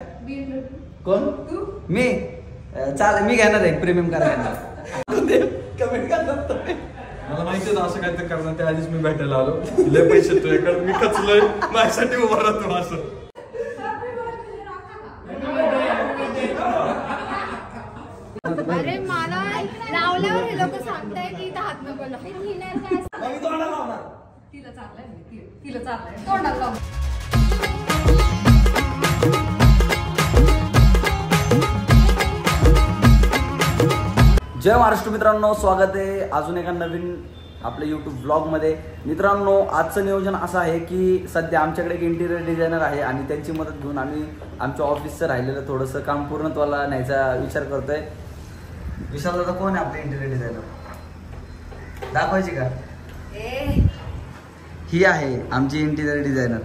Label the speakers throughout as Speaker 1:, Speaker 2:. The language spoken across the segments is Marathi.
Speaker 1: कोण तू? मी चालेल, मी घेणार आहे प्रीमियम कार घेणार. कमेंट करतात
Speaker 2: मला माहिती होतं असं काहीतरी करणार, त्या आधीच मी भेटायला आलो. लय पैसे तुझ्याकडे, मी खचलोय, माझ्यासाठी उभा राहतो असं.
Speaker 3: अरे मला लावल्यावर हे लोक सांगताय की इथं हात नको लावू. तिला चाललंय तोंडाला लावू.
Speaker 1: जय महाराष्ट्र मित्रांनो, स्वागत आहे अजून एका नवीन आपल्या यूट्यूब ब्लॉगमध्ये. मित्रांनो, आजचं नियोजन असं आहे की सध्या आमच्याकडे एक इंटिरियर डिझायनर आहे आणि त्यांची मदत घेऊन आम्ही आमच्या ऑफिसचं राहिलेलं थोडंसं काम पूर्णत्वाला न्यायचा विचार करतोय. विशाल दादा कोण आहे आपले इंटिरियर डिझायनर? दाखवायची का? ही आहे आमची इंटिरियर डिझायनर,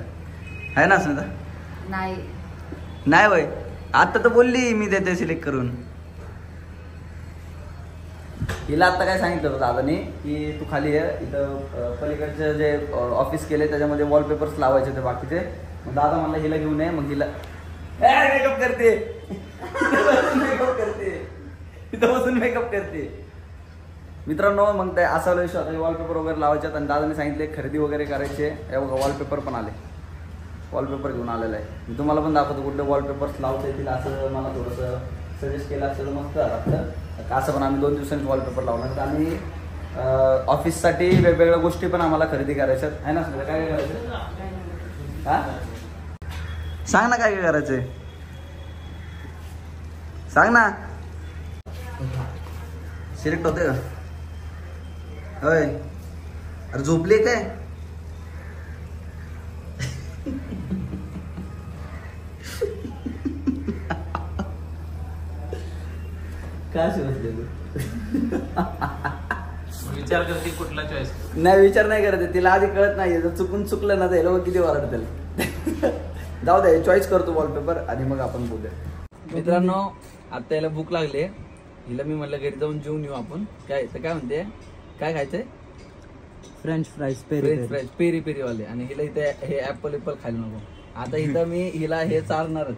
Speaker 1: आहे ना स्मिता? नाही वय, आता तर बोलली मी देते सिलेक्ट करून. हिला आता काय सांगितलं होतं दादाने की तू खाली ये, इथं पलीकडचे जे ऑफिस केले त्याच्यामध्ये वॉलपेपर्स लावायचे होते बाकीचे. मग दादा म्हणला हिला घेऊन ये. मग हिला मेकअप करते, इथं बसून मेकअप करते. मित्रांनो, मग ते असा विषय वॉलपेपर वगैरे लावायचे आणि दादाने सांगितले खरेदी वगैरे करायचे. हे बघा वॉलपेपर पण आले, वॉलपेपर घेऊन आलेला आहे. मी तुम्हाला पण दाखवतो कुठले वॉलपेपर्स लावता येतील असं मला थोडंसं सजेस्ट केलं असेल मस्त आपलं. असं पण आम्ही 2 दिवसांनी वॉलपेपर लावणार आणि ऑफिससाठी वेगवेगळ्या गोष्टी पण आम्हाला खरेदी करायच्यात, आहे ना? काय काय करायचं? हा, सांग ना काय काय करायचंय, सांग ना. सिलेक्ट होते का? होय. अरे झोपली काय? काय
Speaker 2: विचार करते कुठला चॉईस?
Speaker 1: नाही, विचार नाही करते. तिला आधी कळत नाही, जर चुकून चुकलं ना तर किती वारड त्याला. जाऊ दे, चॉईस करतो वॉलपेपर आणि मग आपण बोलूया. मित्रांनो, आता याला भूक लागले. हिला मी म्हटलं घरी जाऊन जेवून येऊ आपण. काय तर काय म्हणते, काय खायचंय?
Speaker 4: फ्रेंच फ्राईज,
Speaker 1: पेरी पेरी वाले. आणि हिला इथे हे ऍपल खायला नको. आता इथं मी हिला हे चालणारच.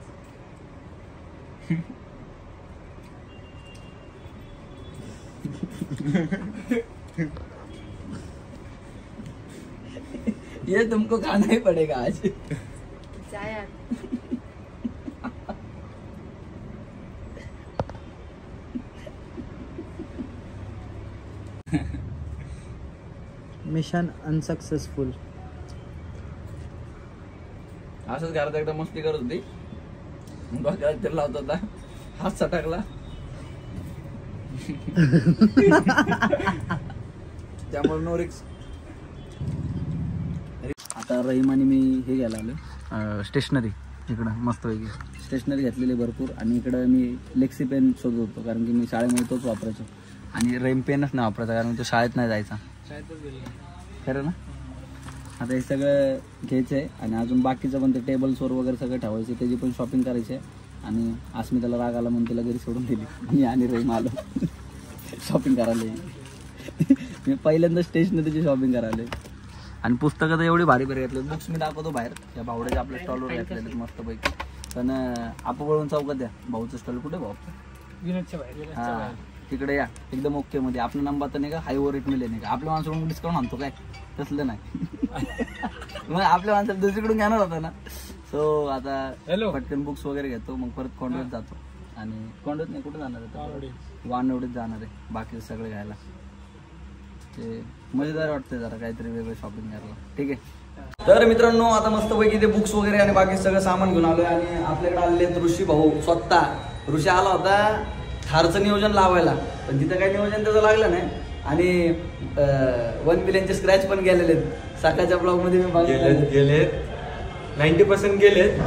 Speaker 1: ये तुमको खाना ही पड़ेगा आज.
Speaker 4: Mission unsuccessful.
Speaker 1: असंच घरात एकदा मस्ती करत होती, डोक्याला लावत होता, हात सटाकला. त्यामुळे नो रिक्स. आता रहीम आणि मी हे घ्यायला आलो स्टेशनरी. इकडं मस्तपैकी स्टेशनरी घेतलेली भरपूर. आणि इकडं मी लेक्सी पेन शोधत होतो कारण की मी शाळेमध्ये तोच वापरायचो. आणि रहीम पेनच नाही वापरायचा कारण तो शाळेत नाही जायचा. खरं ना? आता हे सगळं घ्यायचं आहे आणि अजून बाकीचं पण ते टेबल्सवर वगैरे सगळं ठेवायचं, त्याची पण शॉपिंग करायची आहे. आणि अस्मिताला राग आला म्हणून तिला घरी सोडून दिली. मी आणि रहीम आलो शॉपिंग करायला. मी पहिल्यांदा स्टेशनरीची शॉपिंग करायला. आणि पुस्तकं तर एवढी भारी भारी घेतली. बुक्स मी दाखवतो बाहेर, त्या भावड्याच्या आपल्या स्टॉलवर घेतलेले मस्तपैकी. पण आपोवळून चौकात द्या. भाऊचं स्टॉल कुठे? भाऊ हा, तिकडे या. एकदम ओके मध्ये. आपला नंबर तर नाही का हाय रेट मिळेल नाही का? आपल्या माणसाकडून डिस्काउंट आणतो काय? तसलं नाही. मग आपल्या माणसाला दुसरीकडून घेणार होता ना. सो आता पटकन बुक्स वगैरे घेतो, मग परत कोंडवत जातो. आणि कोंडवत नाही, कुठे जाणार आहे? वानवडीत जाणार आहे बाकी सगळं घ्यायला. ते मजेदार वाटतंय जरा काहीतरी वेगळं शॉपिंग करायला. ठीक आहे. तर मित्रांनो, आता मस्तपैकी ते बुक्स वगैरे आणि बाकी सगळं सामान घेऊन आलोय. आणि आपल्याकडे आलेले ऋषी भाऊ स्वतः. ऋषी आला होता थारचं नियोजन लावायला, पण तिथं काही नियोजन त्याचं लागलं नाही. आणि 1 मिलियनचे स्क्रॅच पण गेलेले आहेत. सकाळच्या ब्लॉग मध्ये मी
Speaker 2: गेलेत 90% गेलेत.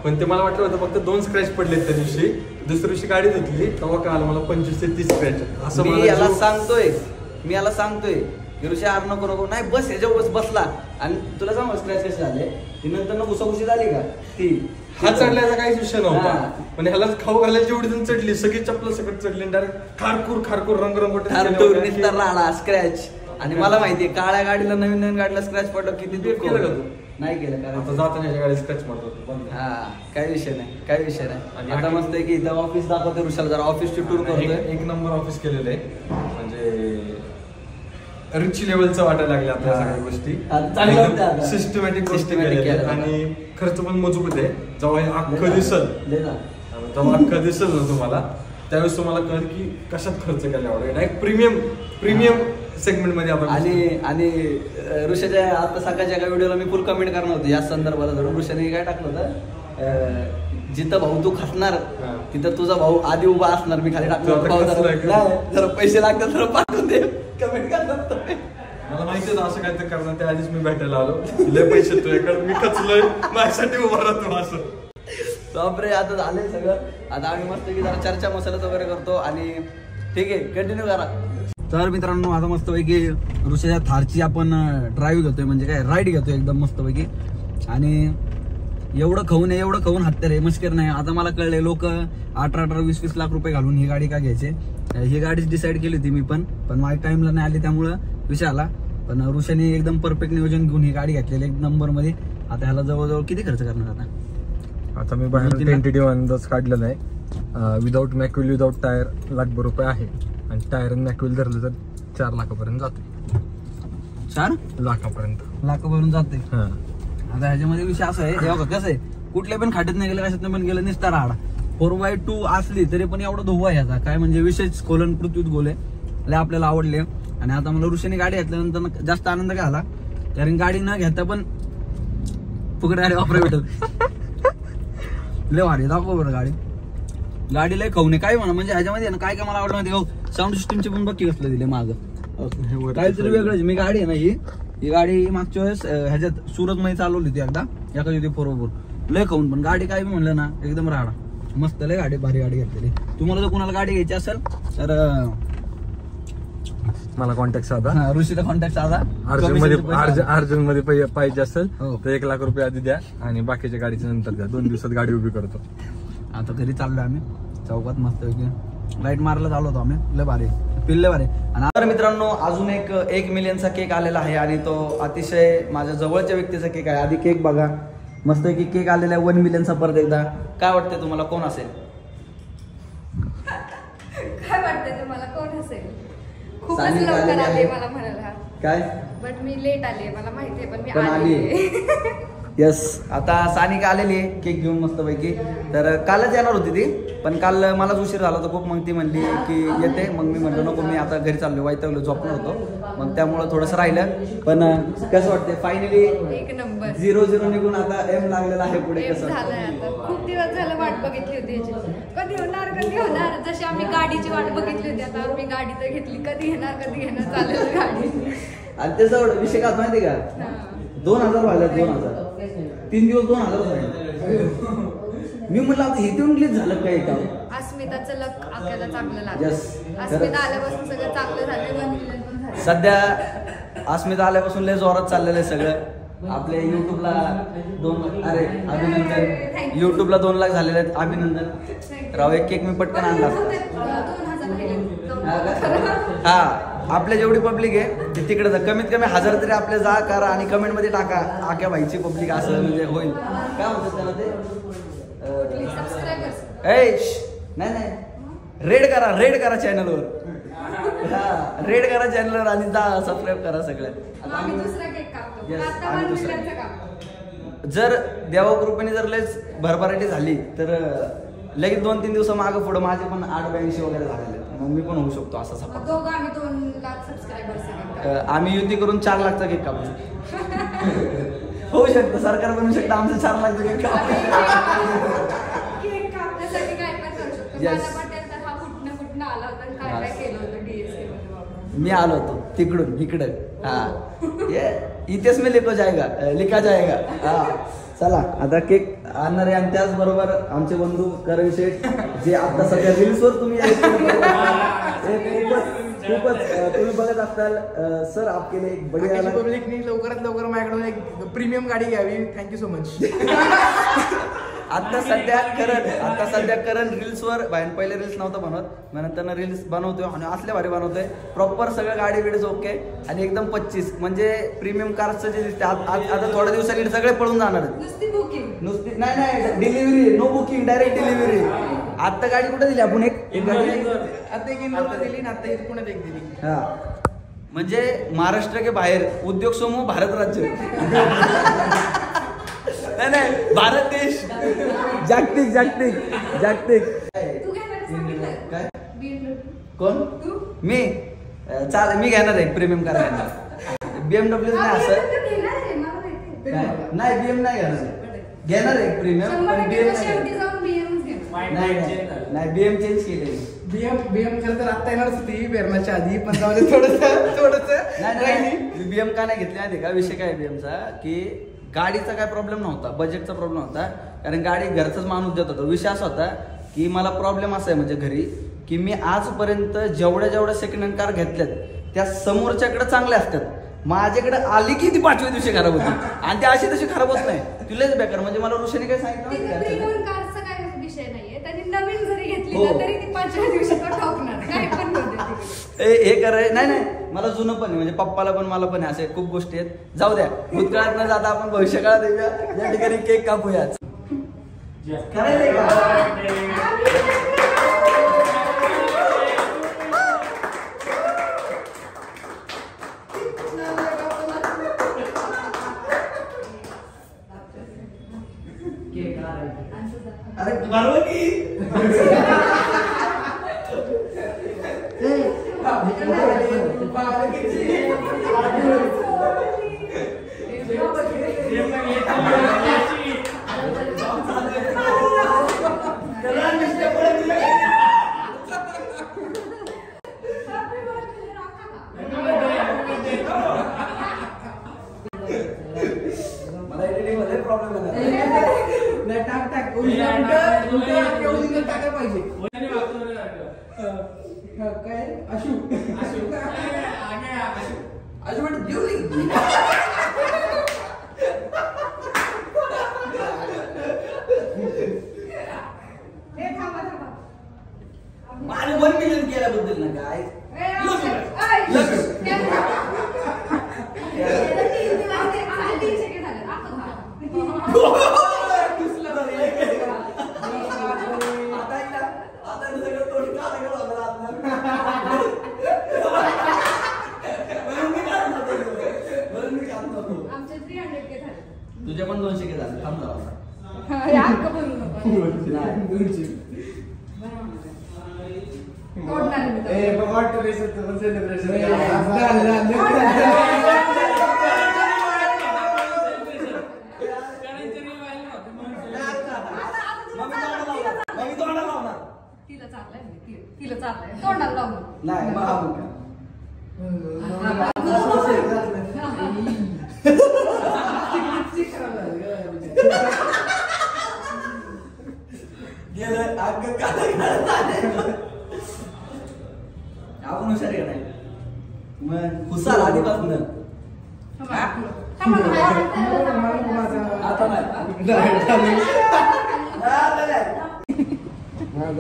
Speaker 2: पण ते मला वाटलं होतं फक्त 2 स्क्रॅच पडलेत त्या दिवशी. दुसऱ्या दिवशी गाडी धुतली तेव्हा कळालं मला 25 ते 30 स्क्रॅच. असं
Speaker 1: मी याला सांगतोय ऋषी आर नको नाही बस, ह्याच्यावर बसला. आणि तुला सांग स्क्रॅच कसे झाले ती नंतर घुसाघुशी झाली का ती.
Speaker 2: हा चढल्याचा काहीच विषय नव्हता, पण ह्याला खाऊ घालायला जेवढी जण चढली सगळी चपल सकट चढली. डायरेक्ट खारकूर रंगरंगोट
Speaker 1: स्क्रॅच. आणि मला माहितीये काळ्या गाडीला नवीन गाडीला स्क्रॅच पडलं किती दुःख होतं. नाही केलं
Speaker 2: आता
Speaker 1: कारण
Speaker 2: जाताना याच्या गाडी स्क्रॅच मारतो बंद.
Speaker 1: हा काय विषय नाही
Speaker 2: आणि
Speaker 1: आता मस्त आहे की इथं ऑफिस दाखवते ऋषाला जरा ऑफिसची टूर करतोय
Speaker 2: एक नंबर ऑफिस केलेलं आहे म्हणजे रिच लेवलचं वाटायला लागलं आता
Speaker 1: हा.
Speaker 2: सगळ्या गोष्टी
Speaker 1: हा, चांगलं होतं आता.
Speaker 2: सिस्टमॅटिक गोष्टी
Speaker 1: Systematic
Speaker 2: केलेल्या आहेत.
Speaker 1: केलं.
Speaker 2: आणि खर्च पण मजबूत आहे जेव्हा हे अख्खं दिसल
Speaker 1: ले जा.
Speaker 2: जेव्हा अख्खं दिसल ना तुम्हाला त्यावेळेस तुम्हाला कळेल की कशात खर्च केला एवढा डायरेक्ट प्रीमियम सेगमेंट मध्ये आपण
Speaker 1: आणि ऋषाच्या आता सकाळच्या एका व्हिडिओला मी फुल कमेंट करणार होतो या संदर्भात धरून ऋषाने काय टाकलं होतं जिथं भाऊ तू खसणार
Speaker 2: हा.
Speaker 1: तिथं तुझा भाऊ आधी उभा असणार मी खाली
Speaker 2: तू
Speaker 1: टाकलं
Speaker 2: आता
Speaker 1: भाऊ
Speaker 2: खचलाय का?
Speaker 1: नाही, जरा पैसे लागतात जरा पाठवून दे कमेंट करतात
Speaker 2: मला माहिती होतं असं काहीतरी करणार त्या आधीच मी भेटायला आलो लय पैसे तुझ्याकडे मी खचलोय माझ्यासाठी उभा राहतो असं
Speaker 1: बापरे आता झालंय सगळं आता आम्ही मस्त की जरा चर्चा मसाल्यात वगैरे करतो आणि ठीक आहे कंटिन्यू करा तर मित्रांनो आता मस्तपैकी ऋषाच्या थारची आपण ड्राईव्ह घेतोय म्हणजे काय राईड घेतोय एकदम मस्तपैकी आणि एवढं खाऊन हत्यार आहे मुश्किल नाही आता मला कळले लोक 18-20 लाख रुपये घालून ही गाडी का घ्यायचे ही गाडीच डिसाईड केली होती मी पण माझ्या टाइमला नाही आली त्यामुळं विषय आला पण ऋषाने एकदम परफेक्ट नियोजन घेऊन ही गाडी घेतलेली एक नंबर मध्ये आता ह्याला जवळजवळ किती खर्च करणार
Speaker 5: आता मी बाहेर टेंटेटिव्ह अंदाज काढलेला आहे विदाऊट मॅक्युल विदाऊट टायर लाखभर रुपये आहे आणि टायर आणि मॅक्युल धरलं तर 4 लाखापर्यंत जाते
Speaker 1: 4
Speaker 5: लाखापर्यंत
Speaker 1: लाखापर्यंत जाते
Speaker 5: हा
Speaker 1: आता ह्याच्यामध्ये विषय असा आहे जेव्हा कसं आहे कुठल्या पण खाटीत नाही गेलं कशात पण गेलं निसता राहडा 4x2 असली तरी पण एवढा धोवा आहे ह्याचा काय म्हणजे विशेष खोलन पृथ्वीत गोले लय आपल्याला आवडले आणि आता मला ऋषीने गाडी घेतल्यानंतर जास्त आनंद काय आला कारण गाडी न घेता पण फुकट गाडी वापरा भेटत लय भारी दाखव बरं गाडी लय खाऊ नये काय म्हणा म्हणजे ह्याच्यामध्ये काय काय मला आवडलं माहिती साऊंड सिस्टमचे पण बघी कसलं दिले माग काहीतरी वेगळंच मी गाडी आहे ना ही गाडी मागच्या वेळेस ह्याच्यात सुरतमध्ये चालवली होती एकदा एका होती 4x4 लय खाऊन पण गाडी काय म्हणलं ना एकदम राडा मस्त लय गाडी भारी गाडी घेतलेली तुम्हाला जर कोणाला गाडी घ्यायची असेल तर
Speaker 5: मला कॉन्टॅक्ट साधा
Speaker 1: ऋषीचा कॉन्टॅक्ट साधा
Speaker 5: अर्जंट मध्ये पाहिजे असेल
Speaker 1: हो.
Speaker 5: तर 1 लाख रुपये आधी द्या आणि बाकीच्या गाडीच्या नंतर द्या 2 दिवसात गाडी उभी करतो
Speaker 1: आता घरी चाललोय आम्ही चौकात मस्त लाईट मारायला चालू होतो आम्ही लय भारी पिल्ले भारी आणि आता मित्रांनो अजून एक 1 मिलियनचा केक आलेला आहे आणि तो अतिशय माझ्या जवळच्या व्यक्तीचा केक आहे आधी केक बघा मस्त की केक आलेला आहे 1 मिलियनचा परत एकदा काय वाटतंय तुम्हाला कोण असेल
Speaker 3: काय वाटतंय तुम्हाला कोण असेल खूपच
Speaker 1: सानिका
Speaker 3: लवकर
Speaker 1: आलेली
Speaker 3: आले
Speaker 1: आहे.
Speaker 3: मला म्हणाला
Speaker 1: काय
Speaker 3: बट मी लेट आले मला माहितीये पण मी
Speaker 1: पण आली.
Speaker 3: आले
Speaker 1: यस आता सानिका आलेली आहे केक घेऊन मस्तपैकी तर कालच येणार होती ती पण काल मलाच उशीर झाला होता खूप मग ती म्हणली की येते मग मी म्हणलो नको मी आता घरी चाललो वाईटवलं झोपणार होतो मग त्यामुळं थोडंसं राहिलं पण कसं वाटतंय फायनली
Speaker 3: एक नंबर
Speaker 1: 0-0 निघून आता एम लागलेला आहे पुढे
Speaker 3: एम
Speaker 1: कसं
Speaker 3: झालंय आता खूप दिवस झालं वाट बघितली होती याची कधी होणार जशी आम्ही गाडीची वाट बघितली होती आता आम्ही गाडी तर घेतली कधी घेणार चालेल गाडी
Speaker 1: आणि त्याचा विषय काय माहिती का 2000 वाजले 2000 3 दिवस 2000 झाले मी म्हटलं आता हे देऊन ग्लिच झालं काय का
Speaker 3: अस्मिताचं लक आपल्याला चांगलं लागलं
Speaker 1: Yes.
Speaker 3: अस्मिता आल्यापासून सगळं चांगलं झालं 1 मिलियन पण झालं
Speaker 1: सध्या अस्मिता आल्यापासून लय जोरात चाललेलं आहे सगळं आपले युट्यूबला 2 लाख अरे अभिनंदन युट्यूबला 2 लाख झालेले आहेत अभिनंदन राव एक केक मी पटकन आणला
Speaker 3: 2000 केले.
Speaker 1: हा आपल्या जेवढी पब्लिक आहे ती तिकडे कमीत कमी 1000 तरी आपल्या जा करा आणि कमेंट मध्ये टाका आक्या भाईची पब्लिक असं म्हणजे होईल काय म्हणतात त्याला ते
Speaker 3: सबस्क्रायबर्स
Speaker 1: नाही रेड करा चॅनलवर रेड करा चॅनलवर आणि जा सबस्क्राईब करा सगळ्यात
Speaker 3: आम्ही दुसरा केक कापतो
Speaker 1: Yes,
Speaker 3: आता
Speaker 1: आम्ही
Speaker 3: 1
Speaker 1: दुसरा.
Speaker 3: मिलियनचा कापतो
Speaker 1: जर देवाकृपेने जर लयच भरभराटी झाली तर लगेच 2-3 दिवसा मागं पुढं माझे पण 882 वगैरे झालेले आहेत. मग मी पण होऊ शकतो असा सपोर्ट
Speaker 3: दोघं आम्ही 2 लाख सबस्क्रायबर्स
Speaker 1: आम्ही युती करून 4 लाखचा केक कापू होऊ शकतं सरकार बनवू शकतं आमचं 4 लाखचं केक कापू
Speaker 3: केक कापण्यासाठी काय पण करू शकतो
Speaker 1: Yes.
Speaker 3: मला वाटेल तर हा कुठनं आला होता आणि काय केलं होतं DSA मध्ये बाबा.
Speaker 1: मी आलो होतो तिकडून इकडं हा ये इथेच मी लिखा जाएगा हा चला आता केक आणणार आहे आणि त्याचबरोबर आमचे बंधू करण शेठ जे आता सध्या रील्सवर तुम्ही खूपच तुम्ही बघत असाल सर आपके लिए एक बढिया
Speaker 6: पब्लिकनी लवकरात लवकर माझ्याकडून एक प्रीमियम गाडी घ्यावी थँक्यू सो मच
Speaker 1: आता सध्या करण रील्सवर पहिले रील्स नव्हता बनवत, मग नंतर रील्स बनवतोय आणि असल्या भारी बनवतोय. प्रॉपर सगळं गाडी बिडीच ओके आणि एकदम 25 म्हणजे प्रीमियम कारचं जे दिसते आता थोड्या दिवसांनी सगळे पळून जाणार आहेत. नुसती नाही delivery, no booking, direct delivery. आता गाडी कुठे दिली आपण? एक गाडी आता एक इंदोरला दिली ना, आता पुण्यात एक दिली. हा म्हणजे महाराष्ट्र के बाहेर उद्योग समूह भारत राज्य नाही भारत देश जागतिक काय कोण मी घेणार आहे प्रीमियम कार घेणार. BMW नाही असं नाही, BM नाही घेणार आहे प्रीमियम, पण नाही BM चेंज केले.
Speaker 6: बीएम खरं तर आता येणारच होती पेरणाच्या आधी, पण जाऊ दे थोडस
Speaker 1: नाही. BM का नाही घेतली माहिती का? विषय काय BMचा की गाडीचा काय प्रॉब्लेम नव्हता, बजेटचा प्रॉब्लेम होता. कारण गाडी घरचाच माणूस देत होता. विषय असा होता की मला प्रॉब्लेम असा आहे म्हणजे घरी की मी आजपर्यंत जेवढ्या सेकंड हँड कार घेतल्यात त्या समोरच्याकडे चांगल्या असतात, माझ्याकडे आली की ती 5व्या दिवशी खराब होती आणि त्या अशी तशी खराब होत नाही. तुलाच बेकार. म्हणजे मला ऋषीने काय सांगितलं
Speaker 3: नवीन जरी घेतली ना तरी ती 5व्या दिवशी ठोकणार, काय पण
Speaker 1: हे कराय नाही मला जुनं पण आहे, म्हणजे पप्पाला पण मला पण आहे, असे खूप गोष्टी आहेत. जाऊ द्या, भूतकाळात न जाता आपण भविष्यकाळात येऊया. या ठिकाणी केक कापूया. करायचंय का? अरे बरोबर की
Speaker 6: टाकायला पाहिजे. काय आशू
Speaker 1: माझे 1 मिलियन केल्याबद्दल ना काय तुझ्या पण 200 के झाले. थांब जाऊ
Speaker 3: तिला चाललंय तोंडाला लावून
Speaker 1: नाही आपण हुशार आहे नाही मग हुशार आधीपासून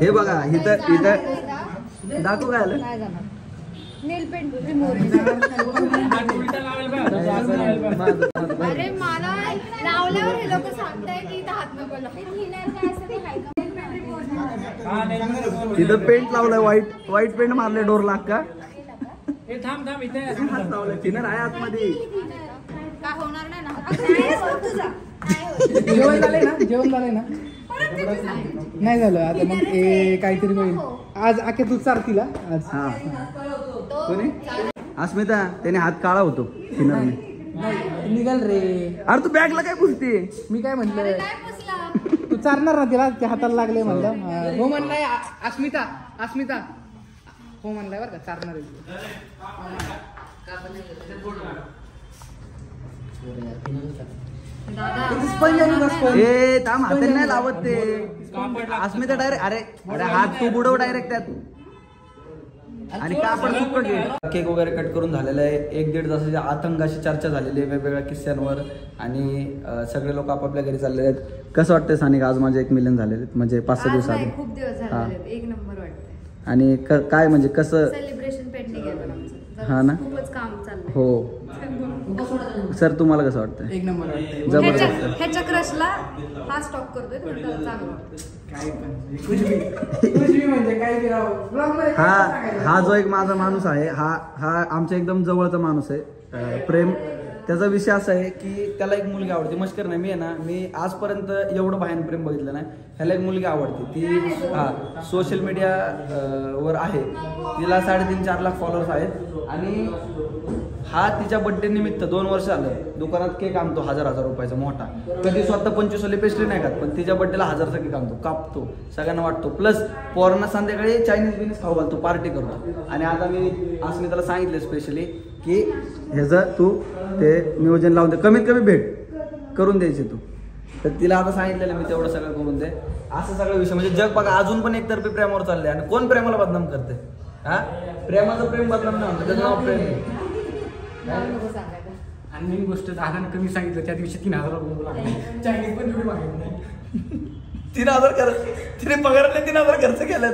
Speaker 1: हे बघा इथं दाखवू काय आलं
Speaker 3: नेल पेंट रिमूव्ह. अरे मला लावल्यावर हे लोक सांगताय की इथं हात नको
Speaker 1: तिथं पेंट लावलाय, व्हाईट पेंट मारले डोरला का?
Speaker 6: थांब इथे
Speaker 1: हात लावलाय थिनर आहे आतमध्ये.
Speaker 3: काय होणार नाही ना.
Speaker 6: जेवण झालंय ना नाही झालं आता मग काहीतरी होईल आज. आखे तू चारतीला आज.
Speaker 1: हा कोणी? अस्मिता, त्याने हात काळा होतो थिनरने.
Speaker 6: निघाल रे.
Speaker 1: अरे तू बॅगला काय पुसते?
Speaker 6: मी काय म्हटलं तू चारणार ना तिला, ते हाताला लागले म्हणलं. हो म्हणलाय अस्मिता हो म्हणलाय बरं का चारणार आहे.
Speaker 1: ए थांब, हाताने नाही लावत ते. अस्मिता डायरेक्ट अरे हात तू बुडव डायरेक्ट त्यात. आणि का आपण चुक केक वगैरे कट करून झालेला आहे. 1-1.5 तासाची आतंकाशी चर्चा झालेली आहे वेगवेगळ्या किस्स्यांवर आणि सगळे लोक आपापल्या घरी चाललेले आहेत. कसं वाटतंय सानिका, आज माझे 1 मिलियन झालेले म्हणजे 5-6 दिवस आधी.
Speaker 3: खूप दिवस झाले, एक नंबर वाटतंय.
Speaker 1: आणि काय म्हणजे कसं
Speaker 3: सेलिब्रेशन पेंडिंग आहे पण आमचं.
Speaker 1: हा ना,
Speaker 3: खूपच काम चाललंय.
Speaker 1: हो सर, तुम्हाला कसं वाटतंय?
Speaker 6: एक नंबर वाटतं.
Speaker 1: जबरदस्त.
Speaker 3: ह्याच्या क्रशला हा स्टॉक करतोय तर त्याला चांगलं वाटतं.
Speaker 6: काय पण कुछ भी म्हणजे काय करावं. Vlog मध्ये काय सांगायचं?
Speaker 1: हा जो एक माझा माणूस आहे, हा आमच्या एकदम जवळचा माणूस आहे. प्रेम, त्याचा विषय असा आहे की त्याला एक मुलगी आवडते. मस्कर नाही, मी आहे ना, मी आजपर्यंत एवढं बाहेर प्रेम बघितलं नाही. ह्याला एक मुलगी आवडते, ती सोशल मीडिया वर आहे. तिला 3.5-4 लाख फॉलोअर्स आहेत आणि हा तिच्या बड्डे निमित्त 2 वर्ष झालं दुकानात केक आणतो 1000 रुपयाचा मोठा. कधी स्वतः 25 वाली पेस्ट्री नाही खात, पण तिच्या बड्डेला 1000चा केक आणतो, कापतो, सगळ्यांना वाटतो. प्लस पोरांना संध्याकाळी चायनीज खाऊ घालतो, पार्टी करतो. आणि आता मी त्याला सांगितलं स्पेशली की ह्याचं तू ते नियोजन लावून दे, कमीत कमी भेट करून द्यायची तू. तर तिला आता सांगितलेलं मी तेवढं सगळं करून दे. असं सगळं विषय म्हणजे जग बघा अजून पण एकतर्फी प्रेमावर चाललंय. आणि कोण प्रेमाला बदनाम करते? हा, प्रेमाचं प्रेम बदनाम नाही म्हणतं, त्याचं नाव प्रेम आहे.
Speaker 6: आणि मेन गोष्ट दादाने कमी सांगितलं त्या दिवशी 3000 चायनीज पण एवढी मागितली.
Speaker 1: 3000 खर्च, तिने पगारातले 3000 खर्च केला.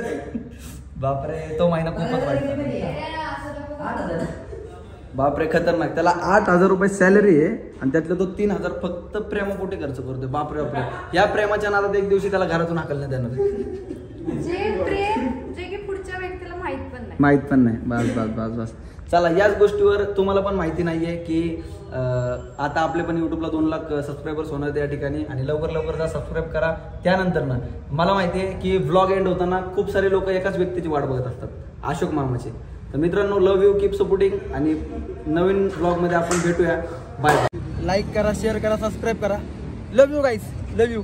Speaker 1: बापरे, तो महिना खूपच वाईट. बापरे, खतरनाक. त्याला 8000 रुपये सॅलरी आहे आणि त्यातले तो 3000 फक्त प्रेमापोटी खर्च करतोय. बापरे बापरे, या प्रेमाच्या नादात एक दिवशी त्याला घरातून हाकलण्यात येणार.
Speaker 3: जे प्रेम जे की पुढच्या व्यक्तीला
Speaker 1: माहित पण नाही. बस चला, याच गोष्टीवर तुम्हाला पण माहिती नाहीये की आता आपले पण युट्यूबला 2 लाख सबस्क्रायबर्स होणार त्या ठिकाणी. आणि लवकर जा, सबस्क्राईब करा. त्यानंतर ना मला माहिती आहे की व्लॉग एंड होताना खूप सारे लोक एकाच व्यक्तीची वाट बघत असतात, अशोक मामाची. तर मित्रांनो, लव्ह यू, कीप सपोर्टिंग आणि नवीन व्लॉगमध्ये आपण भेटूया. बाय.
Speaker 6: लाईक करा, शेअर करा, सबस्क्राईब करा. Love you guys, love you.